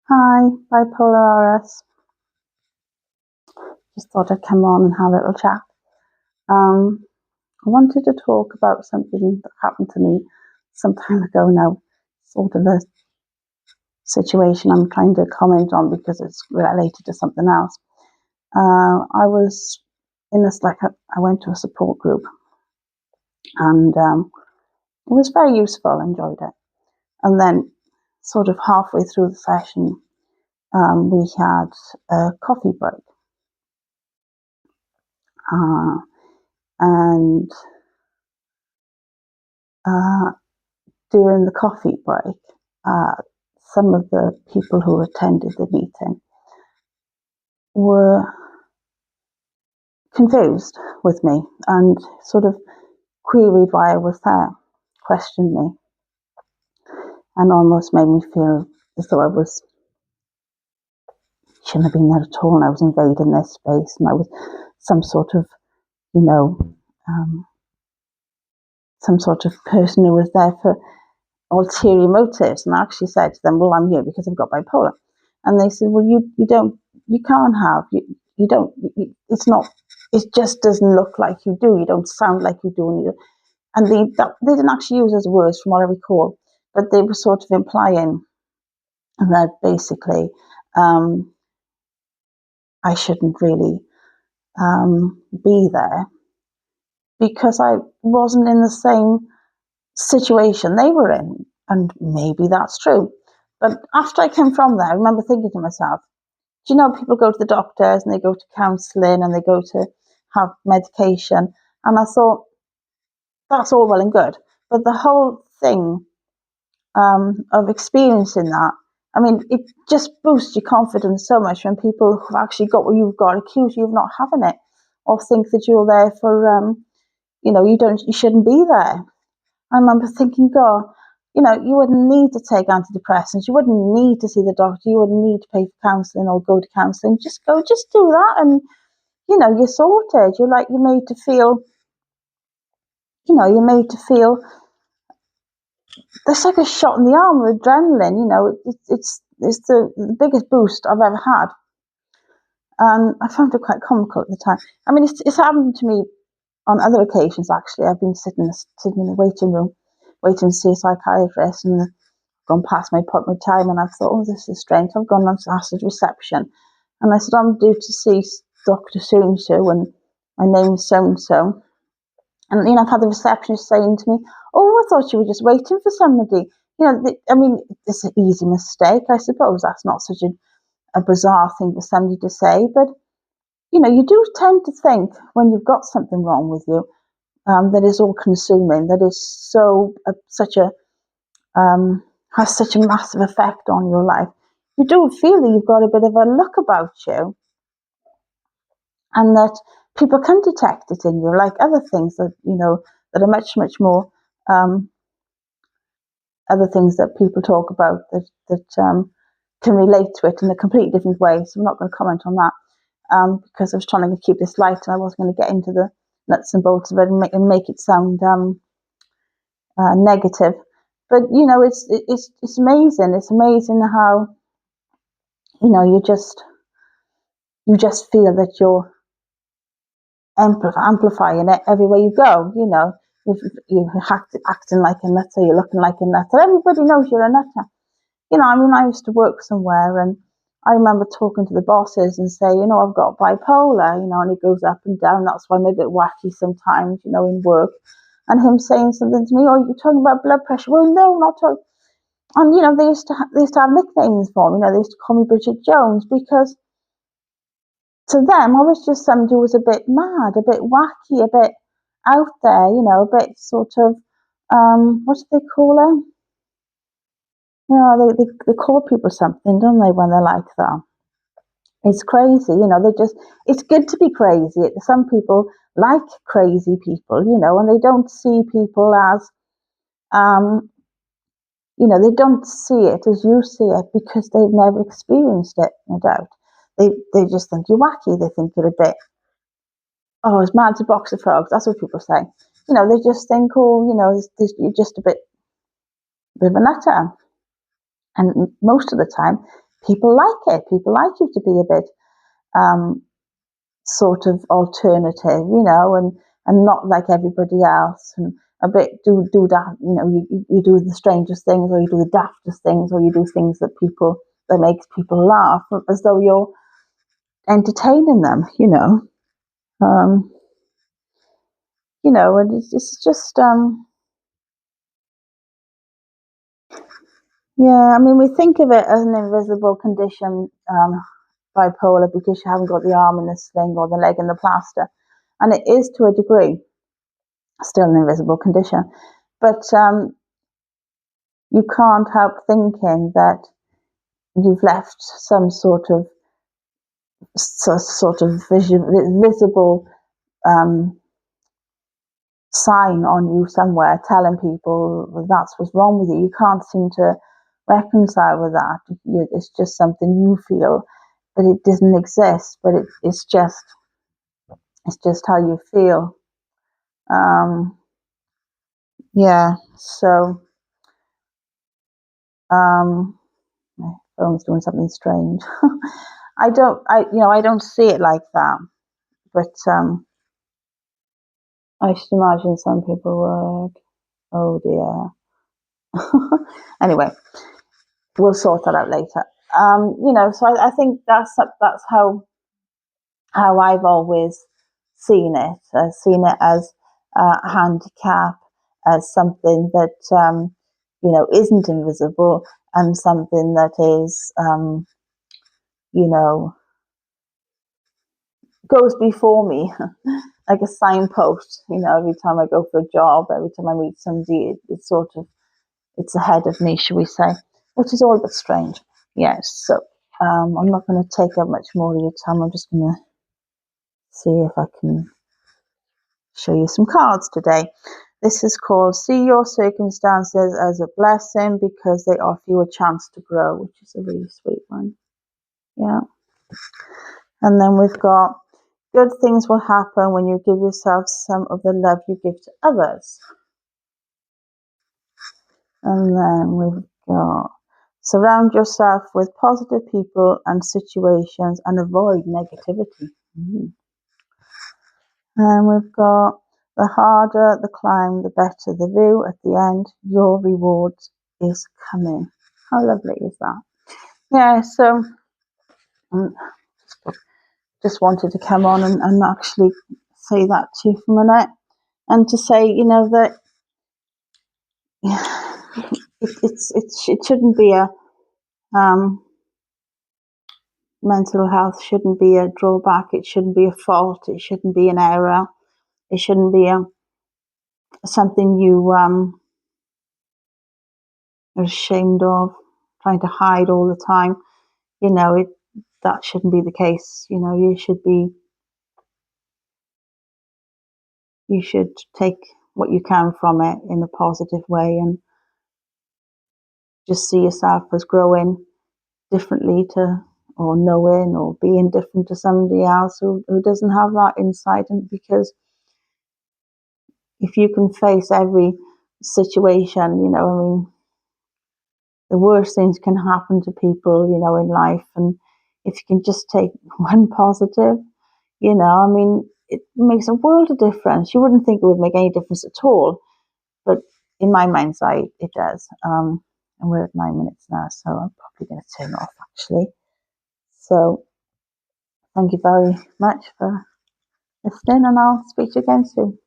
Hi, Bipolar RS. Just thought I'd come on and have a little chat. I wanted to talk about something that happened to me some time ago now, sort of a situation I'm trying to comment on because it's related to something else. I was in this, I went to a support group and it was very useful, enjoyed it. And then, sort of halfway through the session, we had a coffee break. And during the coffee break, some of the people who attended the meeting were confused with me and sort of queried why I was there, questioned me, and almost made me feel as though shouldn't have been there at all, and I was invading their space, and I was some sort of, some sort of person who was there for ulterior motives. And I actually said to them, well, I'm here because I've got bipolar. And they said, well, you can't have, you don't, it's not, it just doesn't look like you do. You don't sound like you do. And they didn't actually use those words from what I recall, but they were sort of implying that basically I shouldn't really be there because I wasn't in the same situation they were in. And maybe that's true. But after I came from there, I remember thinking to myself, do you know, people go to the doctors and they go to counselling and they go to have medication. And I thought, that's all well and good. But the whole thing of experiencing that, I mean, it just boosts your confidence so much when people who've actually got what you've got accuse you of not having it or think that you're there for, you shouldn't be there. I remember thinking, God, you wouldn't need to take antidepressants. You wouldn't need to see the doctor. You wouldn't need to pay for counselling or go to counselling. Just do that. And, you're sorted. You're made to feel, there's like a shot in the arm of adrenaline. It's the biggest boost I've ever had. And I found it quite comical at the time. I mean, it's happened to me on other occasions, actually. I've been sitting in the waiting room, waiting to see a psychiatrist, and gone past my appointment time, and I've thought, oh, this is strange. I've gone on to ask the reception, and I said, I'm due to see Dr. So-and-so, and my name's so-and-so. And, I've had the receptionist saying to me, oh, I thought you were just waiting for somebody. It's an easy mistake, I suppose. That's not such a bizarre thing for somebody to say, but, you do tend to think when you've got something wrong with you, that is all consuming, that is so, has such a massive effect on your life. You do feel that you've got a bit of a look about you, and that people can detect it in you, like other things that that are much, much more other things that people talk about that can relate to it in a completely different way. So I'm not going to comment on that because I was trying to keep this light, and I wasn't going to get into the nuts and bolts of it and make it sound negative. But it's amazing. It's amazing how you just feel that you're amplifying it everywhere you go. If you're acting like a nutter, you're looking like a nutter. Everybody knows you're a nutter. I used to work somewhere, and I remember talking to the bosses and say, I've got bipolar, and it goes up and down. That's why I'm a bit wacky sometimes, in work. And him saying something to me, oh, you're talking about blood pressure. Well, no, not talking. And they used to have nicknames for me. They used to call me Bridget Jones because to them I was just somebody who was a bit mad, a bit wacky, a bit out there, a bit sort of what do they call it? They call people something, don't they, when they're like that? It's crazy, it's good to be crazy. Some people like crazy people, and they don't see people as they don't see it as you see it because they've never experienced it, no doubt. They just think you're wacky. They think you're a bit, oh, as mad as a box of frogs. That's what people say. They just think, oh, you're just a bit of a nutter. And most of the time, people like it. People like you to be a bit sort of alternative, and not like everybody else, and a bit do that. You do the strangest things, or you do the daftest things, or you do things that makes people laugh, as though you're entertaining them. Um, and it's just yeah. I mean, we think of it as an invisible condition, bipolar, because you haven't got the arm in the sling or the leg in the plaster, and it is to a degree still an invisible condition. But you can't help thinking that you've left some sort of visible sign on you somewhere, telling people that's what's wrong with you. You can't seem to reconcile with that. It's just something you feel, but it doesn't exist. But it's just how you feel. Yeah. So my phone's doing something strange. I don't see it like that, but I should imagine some people would. Oh dear. Anyway, we'll sort that out later. So I think that's how I've always seen it. I've seen it as a handicap, as something that isn't invisible, and something that is you know goes before me, like a signpost. Every time I go for a job, every time I meet somebody, it's ahead of me, shall we say, which is all but strange. Yes. So I'm not going to take up much more of your time. I'm just going to see if I can show you some cards today. This is called See Your Circumstances as a Blessing because they offer you a chance to grow, which is a really sweet one. Yeah. And then we've got good things will happen when you give yourself some of the love you give to others. And then we've got surround yourself with positive people and situations and avoid negativity. And we've got the harder the climb, the better the view. At the end, your reward is coming. How lovely is that? Yeah, so just wanted to come on and actually say that to you for a minute, and to say, that it shouldn't be a mental health shouldn't be a drawback. It shouldn't be a fault. It shouldn't be an error. It shouldn't be something you are ashamed of, trying to hide all the time. That shouldn't be the case. You should take what you can from it in a positive way, and just see yourself as growing differently or knowing or being different to somebody else who doesn't have that insight. And because if you can face every situation, the worst things can happen to people, in life. And if you can just take one positive, it makes a world of difference. You wouldn't think it would make any difference at all, but in my mind's eye, it does. And we're at 9 minutes now, so I'm probably going to turn off actually. So thank you very much for listening, and I'll speak to you again soon.